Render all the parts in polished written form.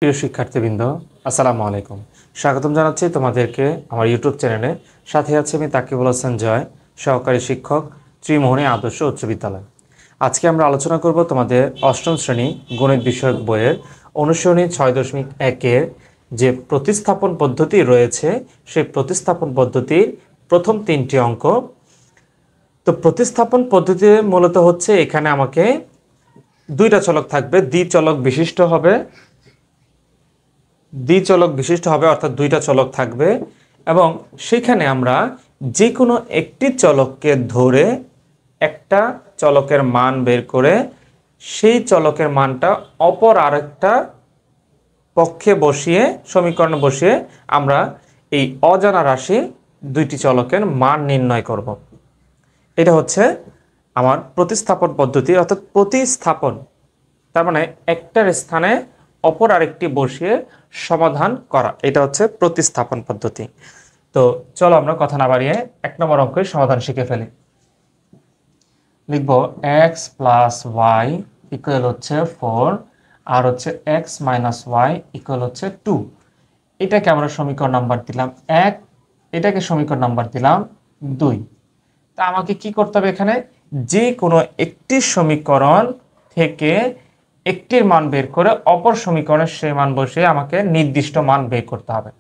প্রিয় শিক্ষার্থীবৃন্দ, আসসালামু আলাইকুম। স্বাগতম জানাচ্ছি তোমাদেরকে আমার ইউটিউব চ্যানেলে। সাথে আছে আমি তাকিবুল হাসান জয়, সহকারী শিক্ষক, ত্রিমোহনী আদর্শ উচ্চ বিদ্যালয়। আজকে আমরা আলোচনা করব তোমাদের অষ্টম শ্রেণী গণিত বিষয়ক বইয়ের অনুসরণী 6.1-এর যে প্রতিস্থাপন পদ্ধতি রয়েছে, সেই প্রতিস্থাপন পদ্ধতির প্রথম 3টি অঙ্ক। তো প্রতিস্থাপন পদ্ধতি মূলত হচ্ছে এখানে আমাকে দুইটা চলক থাকবে, দ্বিচলক বিশিষ্ট হবে, অর্থাৎ দুইটা চলক থাকবে এবং সেখানে আমরা যে কোনো একটি চলককে ধরে একটা চলকের মান বের করে সেই চলকের মানটা অপর আরেকটা পক্ষে বসিয়ে সমীকরণে বসিয়ে আমরা এই অজানা রাশি দুইটি চলকের মান নির্ণয় করব। এটা হচ্ছে আমার প্রতিস্থাপন পদ্ধতি, অর্থাৎ প্রতিস্থাপন, তার মানে একটার স্থানে অপর আরেকটি বসিয়ে সমাধান করা, এটা হচ্ছে প্রতিস্থাপন পদ্ধতি। তো চলো আমরা কথা না বাড়িয়ে 1 নম্বর অঙ্কের সমাধান শিখে ফেলি। লিখব x প্লাস ওয়াই ইকুয়াল হচ্ছে 4 আর হচ্ছে x মাইনাস ওয়াই ইকুয়াল হচ্ছে 2। এটাকে আমরা সমীকরণ নাম্বার দিলাম 1, এটাকে সমীকরণ নাম্বার দিলাম 2। তা আমাকে কি করতে হবে, এখানে যে কোনো একটি সমীকরণ থেকে একটির মান বের করে অপর সমীকরণের সেই মান বসিয়ে আমাকে নির্দিষ্ট মান বের করতে হবে।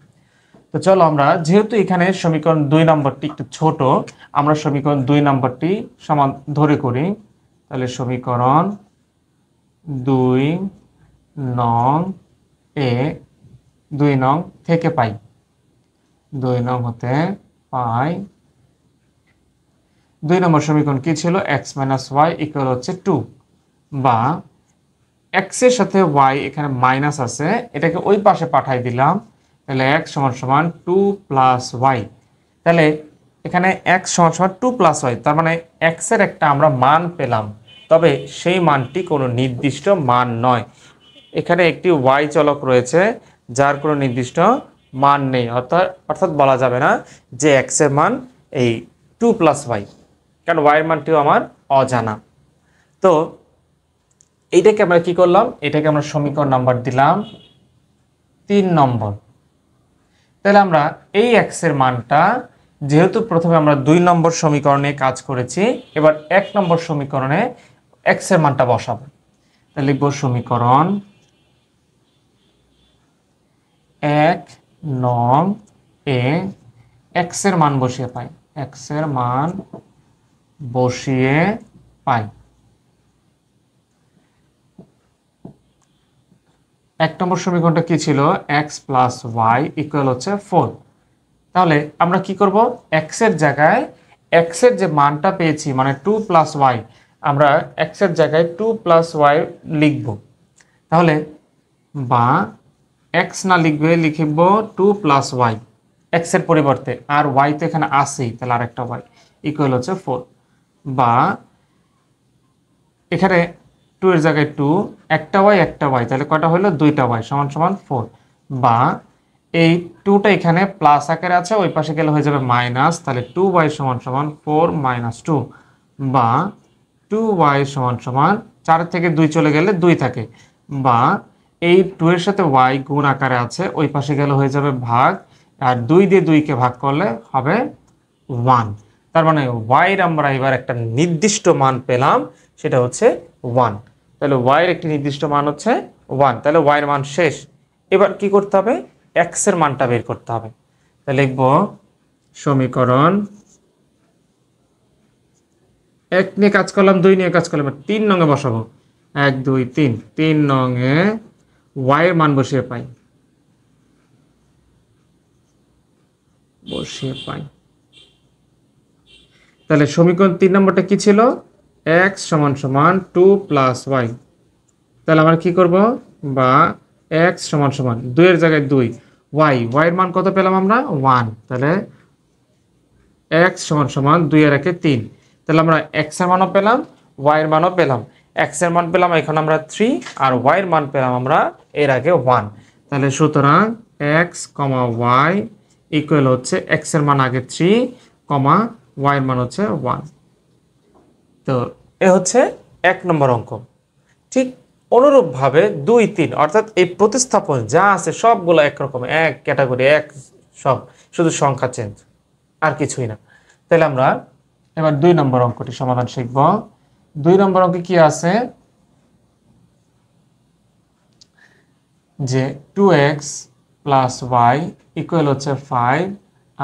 তো চলো আমরা, যেহেতু এখানে সমীকরণ 2 নম্বরটি একটু ছোট, আমরা সমীকরণ 2 নম্বরটি সমান ধরে করি। তাহলে সমীকরণ 2 নং এ 2 নং থেকে পাই, 2 নং হতে পাই 2 নম্বর সমীকরণ কি ছিল, x মাইনাস ওয়াই ইকুয়াল হচ্ছে 2, বা x এর সাথে y এখানে মাইনাস আছে, এটাকে ওই পাশে পাঠাই দিলাম। তাহলে x সমান সমান 2 প্লাস y। তাহলে এখানে x সমান সমান 2 প্লাস y, তার মানে x এর একটা আমরা মান পেলাম, তবে সেই মানটি কোনো নির্দিষ্ট মান নয়। এখানে একটি y চলক রয়েছে যার কোনো নির্দিষ্ট মান নেই, অর্থাৎ বলা যাবে না যে x এর মান এই 2 প্লাস y, কারণ y এর মানটিও আমার অজানা। তো এইটাকে আমরা কি করলাম, এটাকে আমরা সমীকরণ নাম্বার দিলাম 3 নম্বর। তাহলে আমরা এই x এর মানটা, যেহেতু প্রথমে আমরা 2 নম্বর সমীকরণে কাজ করেছি, এবার 1 নম্বর সমীকরণে x এর মানটা বসাবো। তাহলে লিখব সমীকরণ 1 নং এ x এর মান বসিয়ে পাই, x এর মান বসিয়ে পাই। 1 নম্বর সমীকরণটা কি ছিল, x প্লাস ওয়াই ইকুয়াল হচ্ছে 4। তাহলে আমরা কি করব, x এর জায়গায় x এর যে মানটা পেয়েছি মানে 2 প্লাস ওয়াই, আমরা x এর জায়গায় 2 প্লাস ওয়াই লিখব। তাহলে বা x না লিখবে, লিখব 2 প্লাস ওয়াই x এর পরিবর্তে, আর y তো এখানে আসেই, তাহলে আরেকটা y ইকুয়াল হচ্ছে 4। বা এখানে 2 এর জায়গায় 2, একটা y, তাহলে কয়টা হলো, 2টা y সমান সমান 4। বা এই 2টা এখানে প্লাস আকারে আছে, ওই পাশে গেলে হয়ে যাবে মাইনাস, তাহলে 2y সমান সমান 4 মাইনাস 2। বা 2y সমান সমান 4 থেকে 2 চলে গেলে 2 থাকে। বা এই 2 এর সাথে y গুণ আকারে আছে, ওই পাশে গেলে হয়ে যাবে ভাগ, আর 2 দিয়ে 2কে ভাগ করলে হবে 1। তার মানে y এর আমরা এবার একটা নির্দিষ্ট মান পেলাম, সেটা হচ্ছে 1। তাহলে y এর একটি নির্দিষ্ট মান হচ্ছে 1, তাহলে y এর মান শেষ। এবার কি করতে হবে, x এর মানটা বের করতে হবে। তাহলে লিখব সমীকরণ 1 নিয়ে কাজ করলাম, 2 নিয়ে কাজ করলাম, 3 নং এ বসাবো। 1 2 3, 3 নং এ y এর মান বসিয়ে পাই, তাহলে সমীকরণ 3 নম্বরটা কি ছিল, x সমান সমান 2 প্লাস ওয়াই। তাহলে আমরা কি করব, বা x সমান সমান 2 এর জায়গায় 2, y এর মান কত পেলাম আমরা, 1। তাহলে x সমান সমান 2 এর একে 3। তাহলে আমরা x এর মানও পেলাম, y এর মানও পেলাম। x এর মান পেলাম এখন আমরা 3, আর y এর মান পেলাম আমরা এর আগে 1। তাহলে সুতরাং x, y ইকুয়াল হচ্ছে x এর মান আগে 3, y এর মান হচ্ছে 1। তো এ হচ্ছে 1 নম্বর অঙ্ক। ঠিক অনুরূপভাবে 2 3 অর্থাৎ এই প্রতিস্থাপন যা আছে সবগুলো একরকম, এক ক্যাটাগরি, এক সব, শুধু সংখ্যা চেঞ্জ, আর কিছুই না। তাহলে আমরা এবার 2 নম্বর অঙ্কটি সমাধান শিখব। 2 নম্বর অঙ্কে কি আছে যে 2x প্লাস ওয়াই ইকুয়াল হচ্ছে 5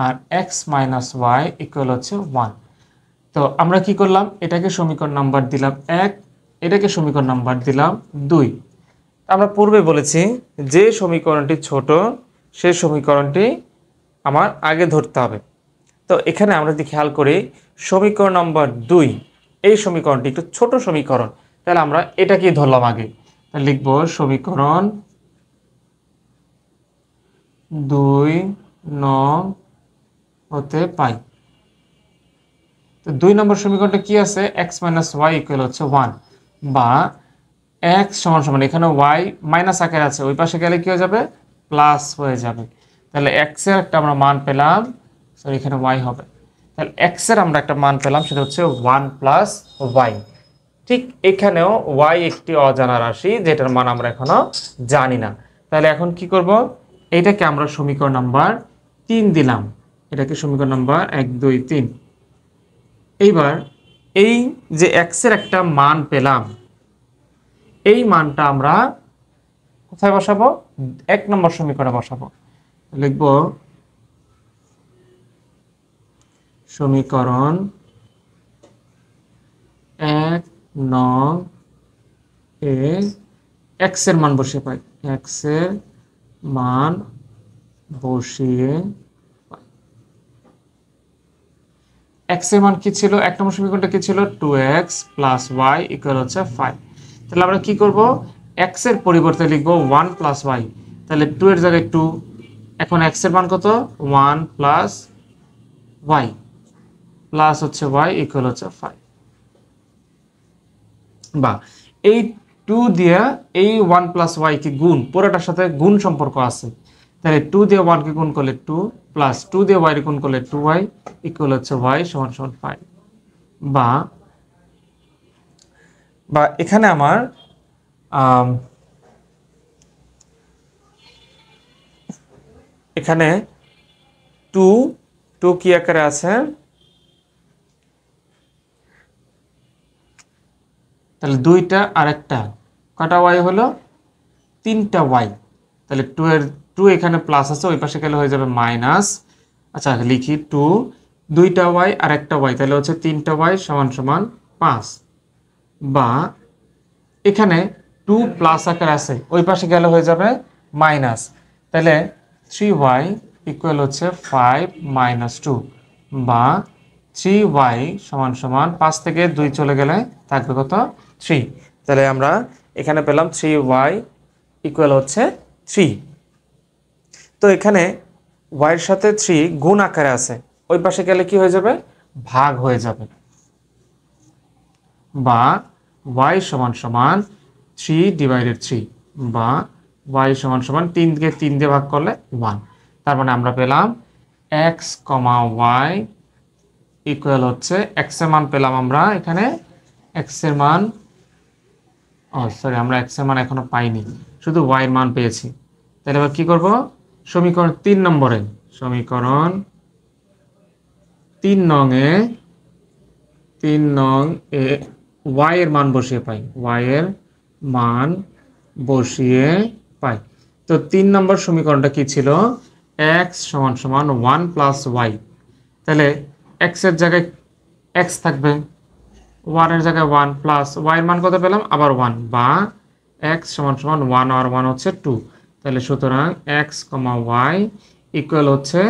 আর x মাইনাস ওয়াই ইকুয়াল হচ্ছে 1। তো আমরা কি করলাম, এটাকে সমীকরণ নাম্বার দিলাম 1, এটাকে সমীকরণ নাম্বার দিলাম 2। আমরা পূর্বে বলেছি যে সমীকরণটি ছোট সেই সমীকরণটি আমার আগে ধরতে হবে। তো এখানে আমরা যদি খেয়াল করি সমীকরণ নাম্বার 2, এই সমীকরণটি একটু ছোট সমীকরণ, তাহলে আমরা এটাকেই ধরলাম আগে। তাহলে লিখব সমীকরণ 2 নং হতে পাই। তো 2 নম্বর সমীকরণটা কি আছে, x মাইনাস ওয়াই ইকুয়াল হচ্ছে 1, বা x সমান সমান এখানে y মাইনাস আকারে আছে, ওই পাশে গেলে কি হয়ে যাবে, প্লাস হয়ে যাবে। তাহলে x এর একটা আমরা মান পেলাম, সরি এখানে y হবে, তাহলে x এর আমরা একটা মান পেলাম, সেটা হচ্ছে 1 প্লাস y। ঠিক এখানেও y একটি অজানা রাশি, যেটার মান আমরা এখনো জানি না। তাহলে এখন কি করব, এইটাকে আমরা সমীকরণ নাম্বার 3 দিলাম, এটাকে সমীকরণ নাম্বার 1 2 3। এইবার এই যে x এর একটা মান পেলাম, এই মানটা আমরা কোথায় বসাবো, 1 নম্বর সমীকরণে বসাবো। লিখব সমীকরণ 1 নং এ x এর মান বসিয়ে পাই, x এর মান বসিয়ে পাই। x এর মান কি ছিল, 1 নম্বর সমীকরণটা কি ছিল, 2x প্লাস y ইকুয়াল হচ্ছে 5। তাহলে আমরা কি করব, x এর পরিবর্তে লিখব 1 প্লাস y, তাহলে 2 এর জায়গায় 2, এখন x এর মান কত, 1 প্লাস y প্লাস হচ্ছে y ইকুয়াল হচ্ছে 5। বা এই 2 দিয়ে এই 1 প্লাস y কি গুণ, পুরোটার সাথে গুণ সম্পর্ক আছে, তাহলে 2 দিয়ে 1 কে গুণ করলে 2 প্লাস 2 দিয়ে y গুণ করলে 2y ইকুয়াল হচ্ছে y সমান সমান 5। বা এখানে আমার এখানে 2 কি আকারে আছে, তাহলে 2টা আর একটা, কটা y হলো, 3টা y। তাহলে 2 এখানে প্লাস আছে, ওই পাশে গেলে হয়ে যাবে মাইনাস। আচ্ছা লিখি 2, 2টা y আর একটা y, তাহলে হচ্ছে 3টা y সমান সমান 5। বা এখানে 2 প্লাস আকার আছে, ওই পাশে গেলে হয়ে যাবে মাইনাস, তাহলে 3y ইকুয়াল হচ্ছে 5 মাইনাস 2। বা 3y সমান সমান 5 থেকে 2 চলে গেলে থাকবে কত, 3। তাহলে আমরা এখানে পেলাম 3y ইকুয়াল হচ্ছে 3। তো এখানে y এর সাথে 3 গুণ আকারে আছে, ওই পাশে গেলে কি হয়ে যাবে, ভাগ হয়ে যাবে। বা y সমান সমান 3 ডিভাইডেড 3, বা y সমান সমান 3 কে 3 দিয়ে ভাগ করলে 1। তার মানে আমরা পেলাম x, y ইকুয়াল হচ্ছে, x এর মান পেলাম আমরা এখানে, x এর মান, সরি আমরা x এর মান এখনো পাইনি, শুধু y এর মান পেয়েছি। তাহলে এবার কি করব, সমীকরণ 3 নম্বরে, সমীকরণ 3 নং এ y এর মান বসিয়ে পাই, y এর মান বসিয়ে পাই। তো 3 নম্বর সমীকরণটা কি ছিল, x সমান সমান 1 প্লাস y, তাহলে x এর জায়গায় x থাকবে, 1 এর জায়গায় 1 প্লাস y এর মান কত পেলাম, আবার 1, বা x সমান সমান 1 আর 1 হচ্ছে 2। তাহলে সুতরাং x, y ইকুয়াল হচ্ছে,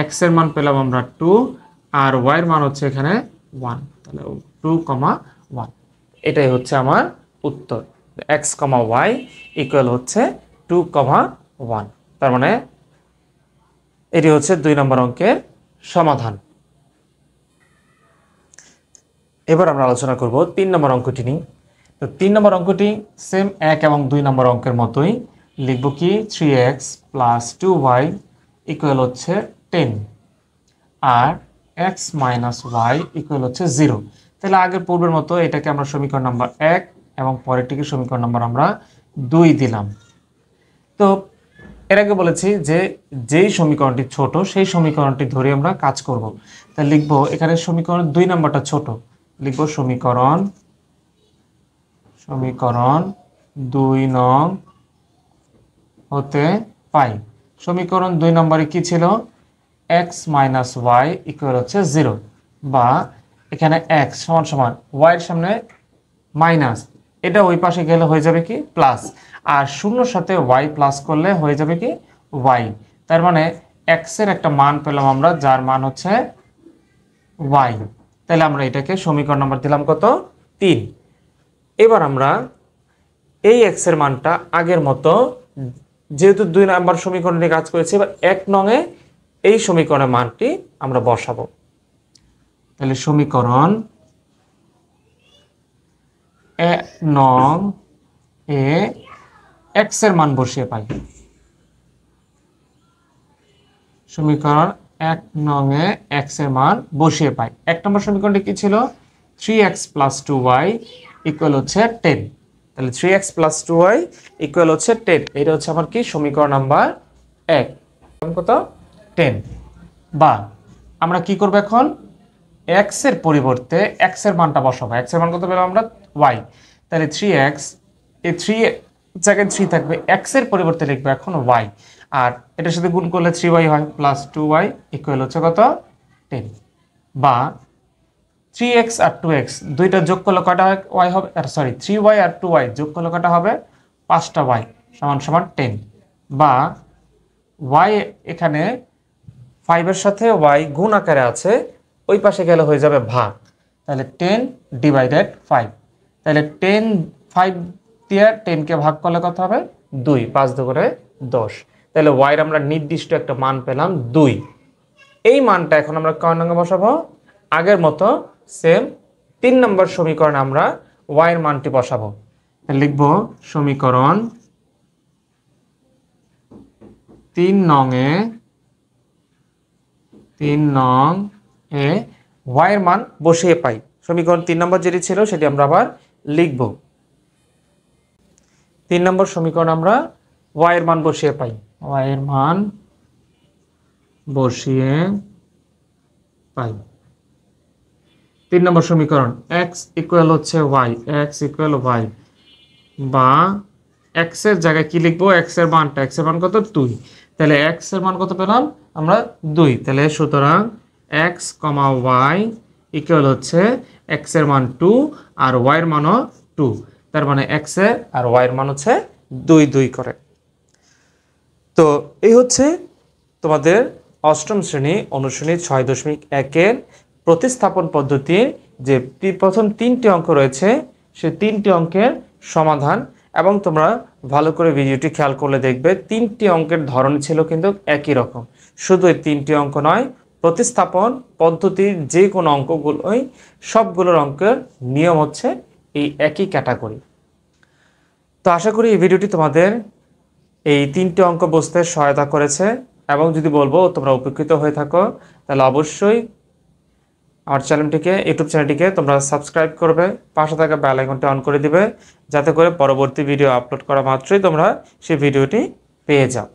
x এর মান পেলাম আমরা 2 আর y এর মান হচ্ছে এখানে 1, তাহলে 2, 1। এটাই হচ্ছে আমার উত্তর, x, y ইকুয়াল হচ্ছে 2, 1। তার মানে এটি হচ্ছে 2 নম্বর অঙ্কের সমাধান। এবার আমরা আলোচনা করব 3 নম্বর অঙ্কটি নিয়ে। তো 3 নম্বর অঙ্কটি সেম 1 এবং 2 নম্বর অঙ্কের মতোই, লিখব কি 3x প্লাস 2y ইকুয়াল হচ্ছে 10 আর x মাইনাস y ইকুয়াল হচ্ছে 0। তাহলে আগের পূর্বের মতো এটাকে আমরা সমীকরণ নাম্বার 1 এবং পরেরটিকে সমীকরণ নম্বর আমরা 2 দিলাম। তো এর আগে বলেছি যে যেই সমীকরণটি ছোট সেই সমীকরণটি ধরে আমরা কাজ করব। তাই লিখব এখানে সমীকরণ 2 নম্বরটা ছোট, লিখব সমীকরণ 2 নং হতে পাই। সমীকরণ 2 নম্বরে কি ছিল? x মাইনাস ওয়াই ইকুয়াল হচ্ছে 0, বা এখানে x সমান সমান y এর সামনে মাইনাস, এটা ওই পাশে গেলে হয়ে যাবে কি প্লাস, আর শূন্যর সাথে y প্লাস করলে হয়ে যাবে কি y। তার মানে x এর একটা মান পেলাম আমরা, যার মান হচ্ছে y। তাহলে আমরা এটাকে সমীকরণ নম্বর দিলাম কত? 3। এবার আমরা এই x এর মানটা আগের মতো, যেহেতু 2 নম্বর সমীকরণে কাজ করেছি, এবার 1 নং এ এই সমীকরণের মানটি আমরা বসাবো। তাহলে সমীকরণ 1 নং এ x এর মান বসিয়ে পাই। সমীকরণ 1 নং এ x এর মান বসিয়ে পাই। 1 নম্বর সমীকরণটি কি ছিল? 3x + 2y ইকুয়াল হচ্ছে 10। তাহলে 3x + 2y ইকুয়াল হচ্ছে 10। এটা হচ্ছে আমার কি সমীকরণ নাম্বার 1, কত? 10। বা আমরা কি করব এখন? x এর পরিবর্তে x এর মানটা বসাবো। x এর মান কত পেলাম আমরা? y। তাহলে 3x, এই 3 জায়গায় 3 থাকবে, x এর পরিবর্তে লিখবো এখন y, আর এটার সাথে গুণ করলে 3y হয়, প্লাস 2y ইকুয়াল হচ্ছে কত? 10। বা 3x আর 2x দুইটা যোগ করলে কয়টা y হবে? সরি, 3y আর 2y যোগ করলে কয়টা হবে? 5টা y সমান সমান 10। বা y এখানে 5 এর সাথে y গুণ আকারে আছে, ওই পাশে গেলে হয়ে যাবে ভাগ। তাহলে 10/5। তাহলে 5 দিয়ে 10 কে ভাগ করলে কত হবে? 2। 5 2 করে 10। তাহলে y এর আমরা নির্দিষ্ট একটা মান পেলাম 2। এই মানটা এখন আমরা কয় নঙ্গে বসাবো? আগের মতো সেম 3 নম্বর সমীকরণে আমরা y এর মানটি বসাবো। লিখব সমীকরণ 3 নং এ y এর মান বসিয়ে পাই। সমীকরণ 3 নম্বর যেটি ছিল সেটি আমরা আবার লিখব। 3 নম্বর সমীকরণ আমরা y এর মান বসিয়ে পাই। y এর মান বসিয়ে পাই। 3 নম্বর সমীকরণ x ইকুয়াল হচ্ছে y, x ইকুয়াল y, বা x এর জায়গায় কি লিখবো? x এর মানটা, x এর মান কত? 2। তাহলে x এর মান কত পেলাম আমরা? 2। তাহলে সুতরাং x, y ইকুয়াল হচ্ছে x এর মান 2 আর y এর মানও 2। তার মানে x এর আর y এর মান হচ্ছে 2 2 করে। তো এই হচ্ছে তোমাদের অষ্টম শ্রেণী অনুশীলনী 6.1 এর প্রতিস্থাপন পদ্ধতির যে প্রথম 3টি অঙ্ক রয়েছে, সেই 3টি অঙ্কের সমাধান। এবং তোমরা ভালো করে ভিডিওটি খেয়াল করলে দেখবে 3টি অঙ্কের ধরন ছিল কিন্তু একই রকম। শুধু এই 3টি অঙ্ক নয়, প্রতিস্থাপন পদ্ধতির যে কোনো অঙ্কগুলোই সবগুলোর অঙ্কের নিয়ম হচ্ছে এই একই ক্যাটাগরি। তো আশা করি এই ভিডিওটি তোমাদের এই 3টি অঙ্ক বুঝতে সহায়তা করেছে, এবং যদি বলবো তোমরা উপকৃত হয়ে থাকো তাহলে অবশ্যই আমার ইউটিউব চ্যানেলটিকে তোমরা সাবস্ক্রাইব করবে, পাশে থাকা বেল আইকনটি অন করে দিবে, যাতে করে পরবর্তী ভিডিও আপলোড করা মাত্রই তোমরা সেই ভিডিওটি পেয়ে যাও।